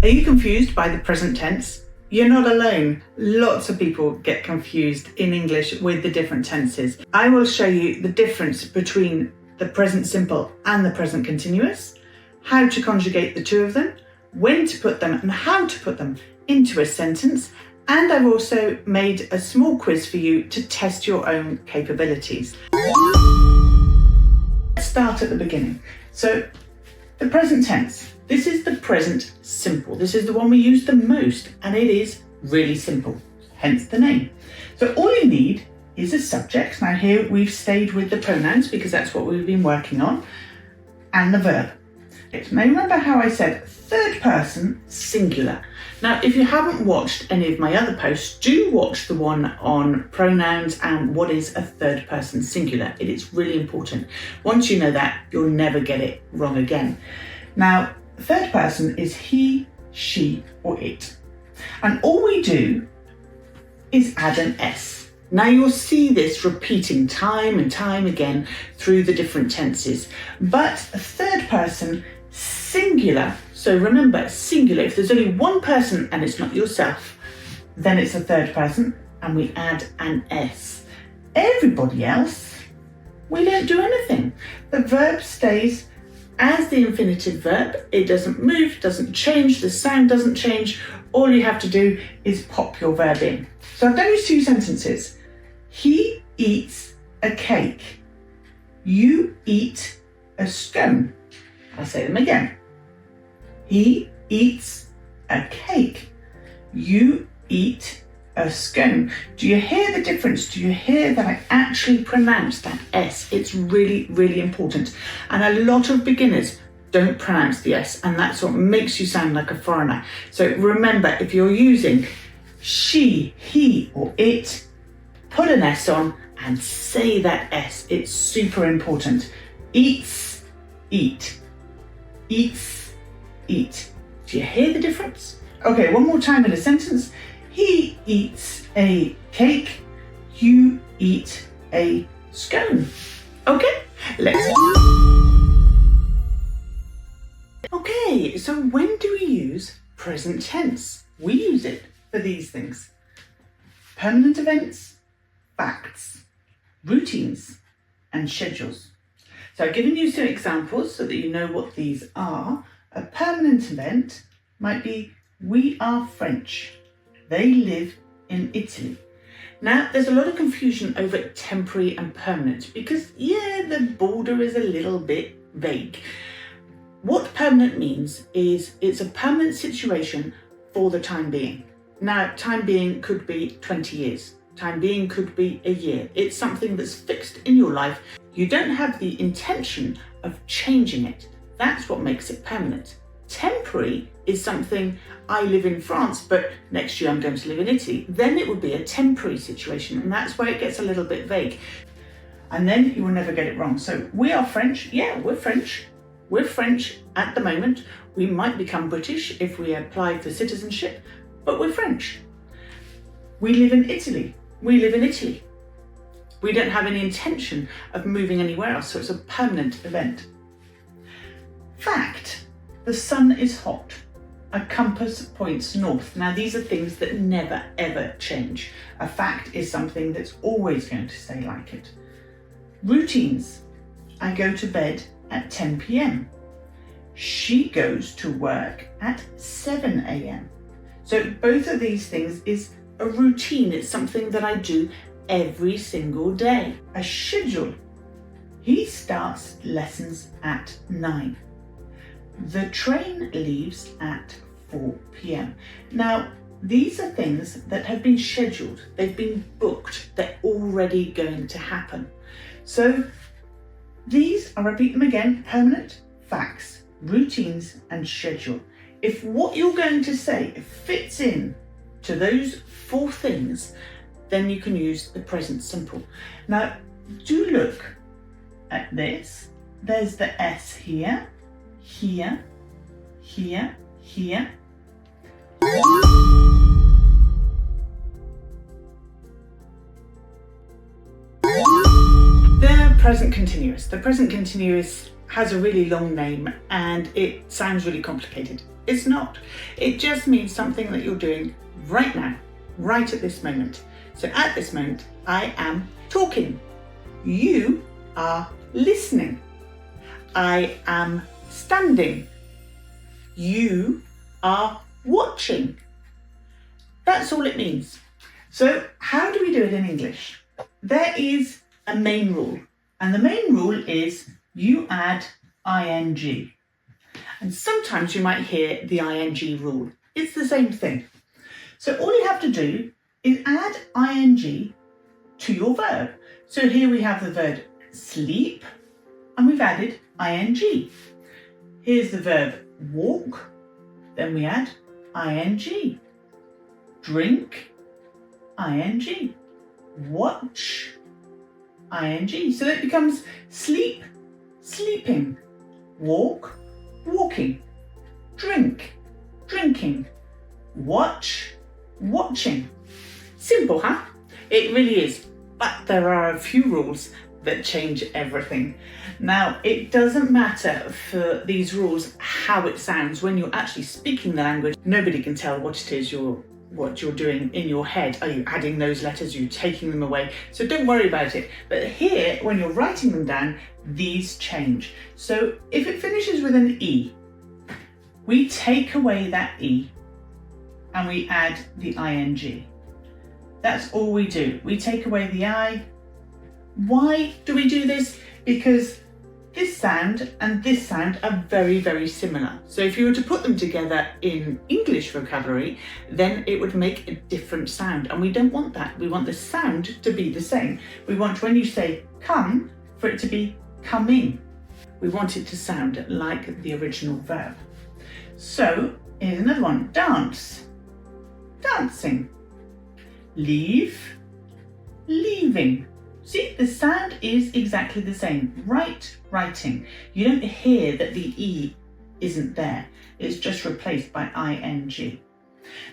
Are you confused by the present tense? You're not alone. Lots of people get confused in English with the different tenses. I will show you the difference between the present simple and the present continuous, how to conjugate the two of them, when to put them and how to put them into a sentence, and I've also made a small quiz for you to test your own capabilities. Let's start at the beginning. So, the present tense. This is the present simple. This is the one we use the most, and it is really simple, hence the name. So all you need is a subject. Now here we've stayed with the pronouns because that's what we've been working on, and the verb. Now remember how I said third person singular. Now if you haven't watched any of my other posts, do watch the one on pronouns and what is a third person singular. It is really important. Once you know that, you'll never get it wrong again. Now, third person is he, she, or it. And all we do is add an S. Now you'll see this repeating time and time again through the different tenses. But a third person singular, so remember singular, if there's only one person and it's not yourself, then it's a third person and we add an S. Everybody else, we don't do anything. The verb stays as the infinitive verb. It doesn't move, doesn't change, the sound doesn't change. All you have to do is pop your verb in. So I've done these two sentences. He eats a cake. You eat a scone. I'll say them again. He eats a cake. You eat a scone. Do you hear the difference? Do you hear that I actually pronounce that S? It's really, really important. And a lot of beginners don't pronounce the S, and that's what makes you sound like a foreigner. So remember, if you're using she, he, or it, put an S on and say that S. It's super important. Eats, eat. Eats, eat. Do you hear the difference? Okay, one more time in a sentence. He eats a cake. You eat a scone. Okay, let's. Okay, so when do we use present tense? We use it for these things: permanent events, facts, routines, and schedules. So I've given you some examples so that you know what these are. A permanent event might be, we are French. They live in Italy. Now, there's a lot of confusion over temporary and permanent because, the border is a little bit vague. What permanent means is it's a permanent situation for the time being. Now, time being could be 20 years. Time being could be a year. It's something that's fixed in your life. You don't have the intention of changing it. That's what makes it permanent. Temporary is something, I live in France, but next year I'm going to live in Italy. Then it would be a temporary situation, and that's where it gets a little bit vague. And then you will never get it wrong. So we are French. Yeah, we're French. We're French at the moment. We might become British if we apply for citizenship, but we're French. We live in Italy. We live in Italy. We don't have any intention of moving anywhere else, so it's a permanent event. Fact: the sun is hot. A compass points north. Now these are things that never ever change. A fact is something that's always going to stay like it. Routines: I go to bed at 10 p.m. She goes to work at 7 a.m. So both of these things is a routine. It's something that I do every single day. A schedule: he starts lessons at 9. The train leaves at 4 p.m. Now, these are things that have been scheduled. They've been booked. They're already going to happen. So these, I'll repeat them again: permanent, facts, routines, and schedule. If what you're going to say fits in to those 4 things, then you can use the present simple. Now, do look at this. There's the S here, here, here, here. The present continuous. The present continuous has a really long name and it sounds really complicated. It's not. It just means something that you're doing right now, right at this moment. So at this moment, I am talking. You are listening. I am standing. You are watching. That's all it means. So how do we do it in English? There is a main rule, and the main rule is you add ing. And sometimes you might hear the ing rule. It's the same thing. So all you have to do is add ing to your verb. So here we have the verb sleep, and we've added ing. Here's the verb walk, then we add ing. Drink, ing. Watch, ing. So it becomes sleep, sleeping. Walk, walking. Drink, drinking. Watch, watching. Simple, huh? It really is. But there are a few rules that change everything. Now, it doesn't matter for these rules how it sounds when you're actually speaking the language. Nobody can tell what it is what you're doing in your head. Are you adding those letters? Are you taking them away? So don't worry about it. But here, when you're writing them down, these change. So if it finishes with an E, we take away that E and we add the ing. That's all we do. We take away the I. Why do we do this? Because this sound and this sound are very, very similar. So if you were to put them together in English vocabulary, then it would make a different sound. And we don't want that. We want the sound to be the same. We want when you say come, for it to be coming. We want it to sound like the original verb. So here's another one. Dance, dancing. Leave, leaving. See, the sound is exactly the same. Write, writing. You don't hear that the E isn't there. It's just replaced by ing.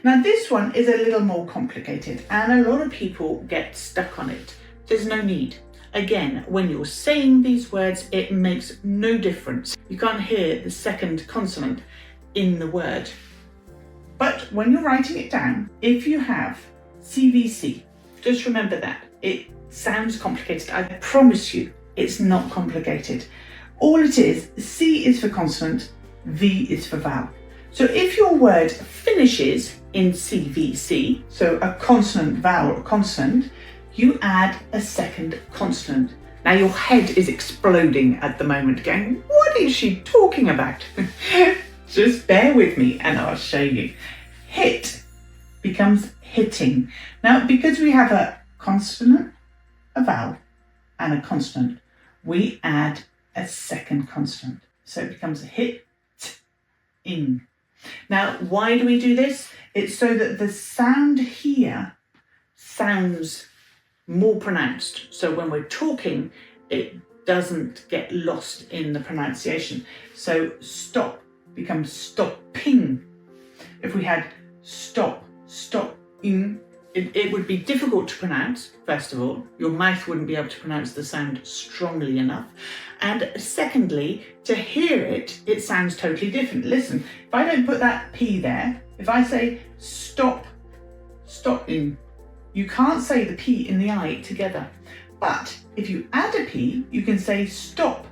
Now this one is a little more complicated and a lot of people get stuck on it. There's no need. Again, when you're saying these words, it makes no difference. You can't hear the second consonant in the word. But when you're writing it down, if you have CVC, just remember that. It sounds complicated. I promise you, it's not complicated. All it is, C is for consonant, V is for vowel. So if your word finishes in CVC, so a consonant, vowel, consonant, you add a second consonant. Now your head is exploding at the moment, going, what is she talking about? Just bear with me and I'll show you. Hit becomes hitting. Now, because we have a consonant, a vowel, and a consonant, we add a second consonant. So it becomes a hit, in. Now, why do we do this? It's so that the sound here sounds more pronounced. So when we're talking, it doesn't get lost in the pronunciation. So stop becomes stopping. If we had stop, stopping, it would be difficult to pronounce, first of all. Your mouth wouldn't be able to pronounce the sound strongly enough. And secondly, to hear it, it sounds totally different. Listen, if I don't put that P there, if I say stop, stopping, you can't say the P and the I together. But if you add a P, you can say stop,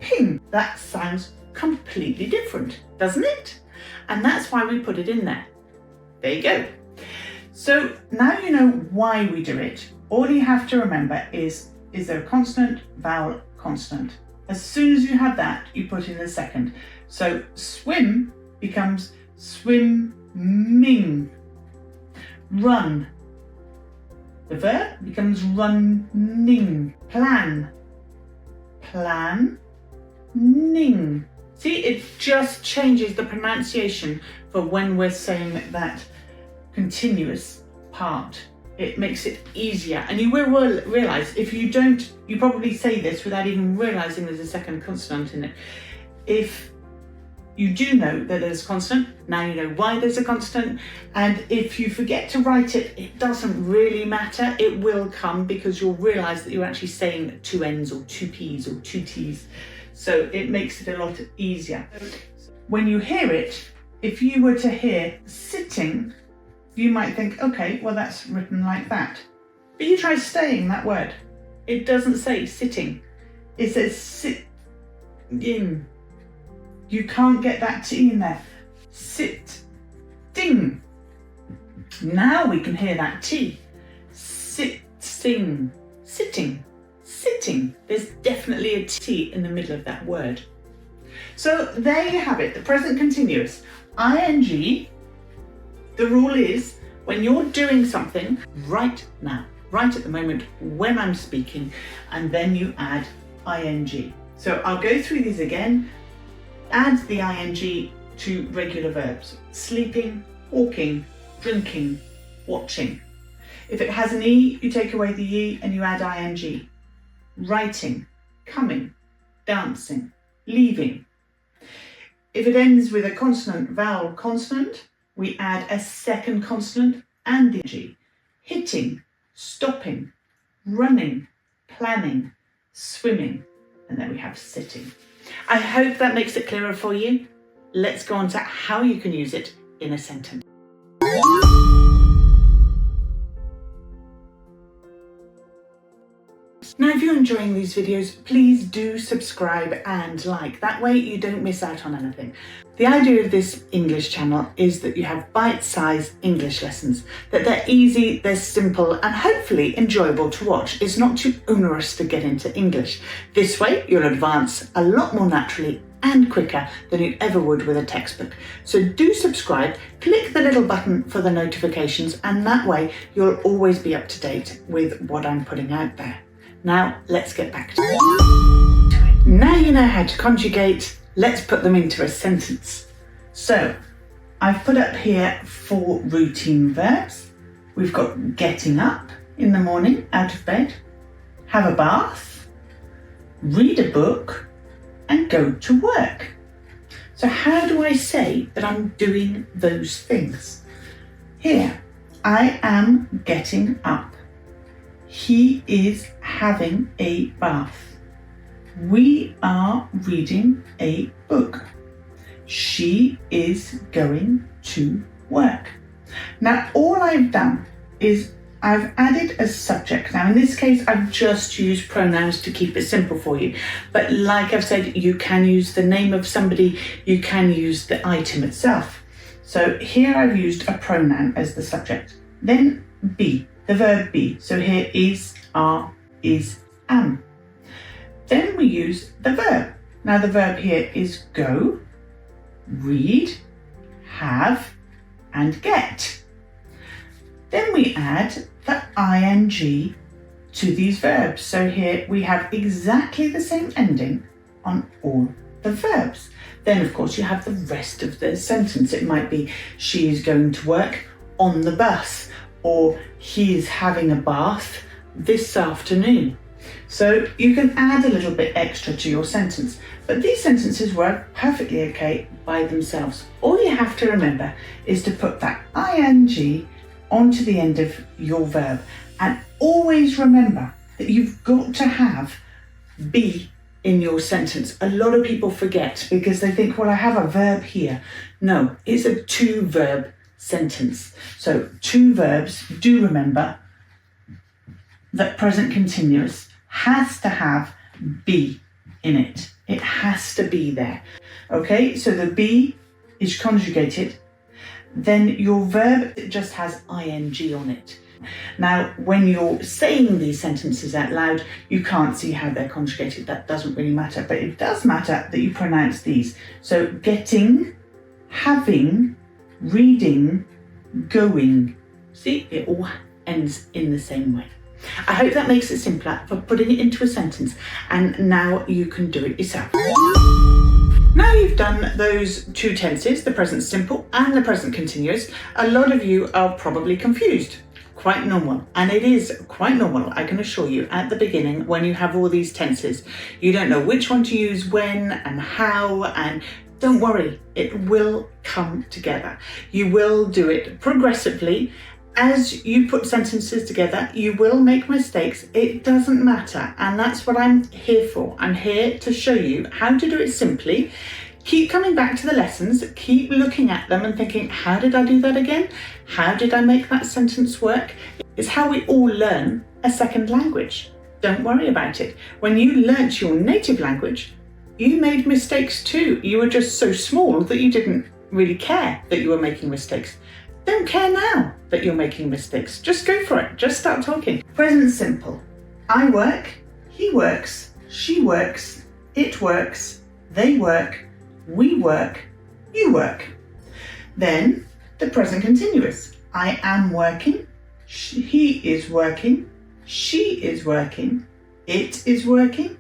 ping. That sounds completely different, doesn't it? And that's why we put it in there. There you go. So now you know why we do it. All you have to remember is there a consonant, vowel, consonant? As soon as you have that, you put in the second. So swim becomes swimming. Run. The verb becomes running. Plan. Planning. See, it just changes the pronunciation for when we're saying that continuous part. It makes it easier. And you will realise, if you don't, you probably say this without even realising there's a second consonant in it. If you do know that there's a consonant, now you know why there's a consonant. And if you forget to write it, it doesn't really matter. It will come because you'll realise that you're actually saying two N's or two P's or two T's. so it makes it a lot easier. When you hear it, if you were to hear sitting, you might think, okay, well that's written like that. But you try saying that word. It doesn't say sitting. It says sit-in. You can't get that T in there. Sit-ting. Now we can hear that T. Sit-sing. Sitting. Sitting. There's definitely a T in the middle of that word. So there you have it, the present continuous. ing, the rule is when you're doing something right now, right at the moment when I'm speaking, and then you add ing. So I'll go through these again. Add the ing to regular verbs. Sleeping, walking, drinking, watching. If it has an E, you take away the E and you add ing. Writing, coming, dancing, leaving. If it ends with a consonant, vowel, consonant, we add a second consonant and the ing. Hitting, stopping, running, planning, swimming, and then we have sitting. I hope that makes it clearer for you. Let's go on to how you can use it in a sentence. Now, if you're enjoying these videos, please do subscribe and like. That way you don't miss out on anything. The idea of this English channel is that you have bite-sized English lessons, that they're easy, they're simple, and hopefully enjoyable to watch. It's not too onerous to get into English. This way, you'll advance a lot more naturally and quicker than you ever would with a textbook. So do subscribe, click the little button for the notifications, and that way you'll always be up to date with what I'm putting out there. Now, let's get back to it. Now you know how to conjugate, let's put them into a sentence. So, I've put up here 4 routine verbs. We've got getting up in the morning, out of bed, have a bath, read a book, and go to work. So how do I say that I'm doing those things? Here, I am getting up. He is having a bath. We are reading a book. She is going to work. Now, all I've done is I've added a subject. Now, in this case, I've just used pronouns to keep it simple for you. But like I've said, you can use the name of somebody, you can use the item itself. So here I've used a pronoun as the subject. Then be. The verb be. So here is, are, is, am. Then we use the verb. Now the verb here is go, read, have, and get. Then we add the ing to these verbs. So here we have exactly the same ending on all the verbs. Then of course you have the rest of the sentence. It might be she is going to work on the bus, or he is having a bath this afternoon. So you can add a little bit extra to your sentence, but these sentences work perfectly okay by themselves. All you have to remember is to put that ing onto the end of your verb, and always remember that you've got to have be in your sentence. A lot of people forget because they think, well, I have a verb here. No, it's a 2-verb sentence. So 2 verbs, do remember that present continuous has to have be in it. It has to be there. Okay, so the be is conjugated, then your verb just has ing on it. Now, when you're saying these sentences out loud, you can't see how they're conjugated. That doesn't really matter, but it does matter that you pronounce these. So getting, having, reading, going. See, it all ends in the same way. I hope that makes it simpler for putting it into a sentence, and now you can do it yourself. Now you've done those 2 tenses, the present simple and the present continuous, a lot of you are probably confused. Quite normal, and it is quite normal, I can assure you, at the beginning when you have all these tenses. You don't know which one to use when and how, and don't worry, it will come together. You will do it progressively, As you put sentences together, you will make mistakes. It doesn't matter. And that's what I'm here for. I'm here to show you how to do it simply. Keep coming back to the lessons, keep looking at them and thinking, how did I do that again? How did I make that sentence work? It's how we all learn a second language. Don't worry about it. When you learnt your native language, you made mistakes too. You were just so small that you didn't really care that you were making mistakes. Don't care now that you're making mistakes. Just go for it. Just start talking. Present simple. I work, he works, she works, it works, they work, we work, you work. Then the present continuous. I am working, he is working, she is working, it is working,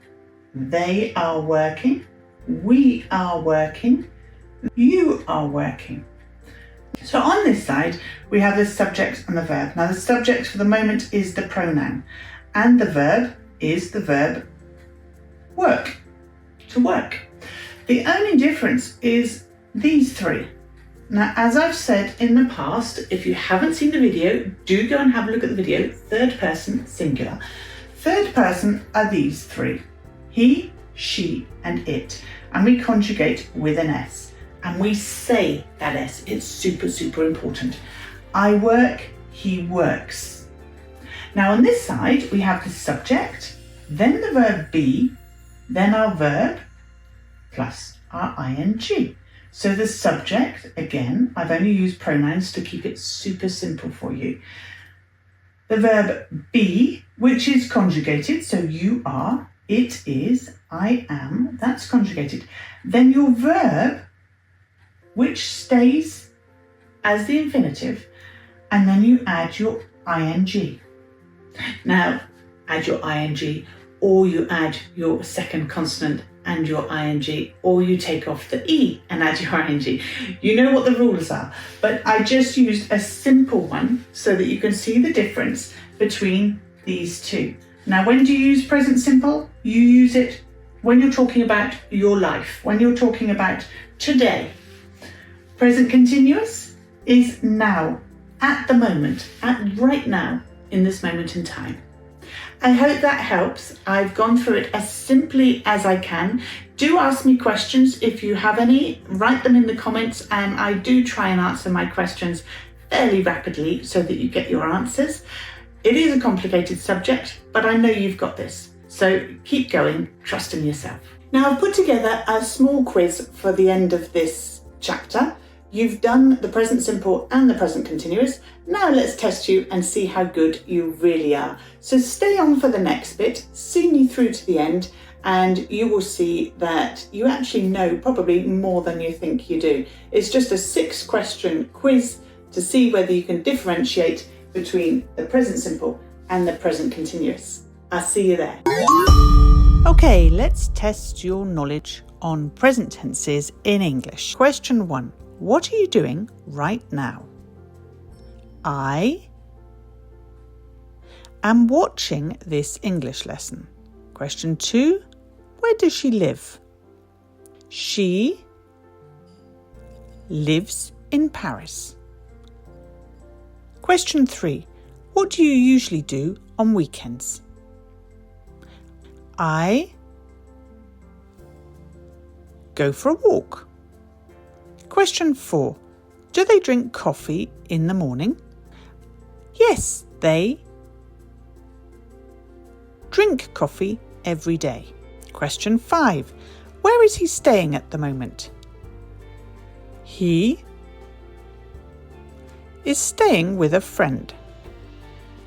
they are working, we are working, you are working. So on this side, we have the subject and the verb. Now the subject for the moment is the pronoun and the verb is the verb work, to work. The only difference is these three. Now, as I've said in the past, if you haven't seen the video, do go and have a look at the video, third person singular. Third person are these three, he, she and it, and we conjugate with an S. And we say that S, it's super, super important. I work, he works. Now on this side, we have the subject, then the verb be, then our verb, plus our ing. So the subject, again, I've only used pronouns to keep it super simple for you. The verb be, which is conjugated, so you are, it is, I am, that's conjugated. Then your verb, which stays as the infinitive, and then you add your ing. Now, add your ing, or you add your second consonant and your ing, or you take off the E and add your ing. You know what the rules are, but I just used a simple one so that you can see the difference between these two. Now, when do you use present simple? You use it when you're talking about your life, when you're talking about today. Present continuous is now, at the moment, at right now, in this moment in time. I hope that helps. I've gone through it as simply as I can. Do ask me questions if you have any. Write them in the comments, and I do try and answer my questions fairly rapidly so that you get your answers. It is a complicated subject, but I know you've got this. So keep going, trust in yourself. Now I've put together a small quiz for the end of this chapter. You've done the present simple and the present continuous. Now let's test you and see how good you really are. So stay on for the next bit, see me through to the end, and you will see that you actually know probably more than you think you do. It's just a 6-question quiz to see whether you can differentiate between the present simple and the present continuous. I'll see you there. Okay, let's test your knowledge on present tenses in English. Question 1. What are you doing right now? I am watching this English lesson. Question 2. Where does she live? She lives in Paris. Question 3. What do you usually do on weekends? I go for a walk. Question 4. Do they drink coffee in the morning? Yes, they drink coffee every day. Question 5. Where is he staying at the moment? He is staying with a friend.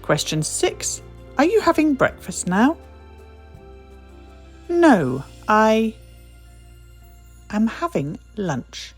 Question 6. Are you having breakfast now? No, I am having lunch.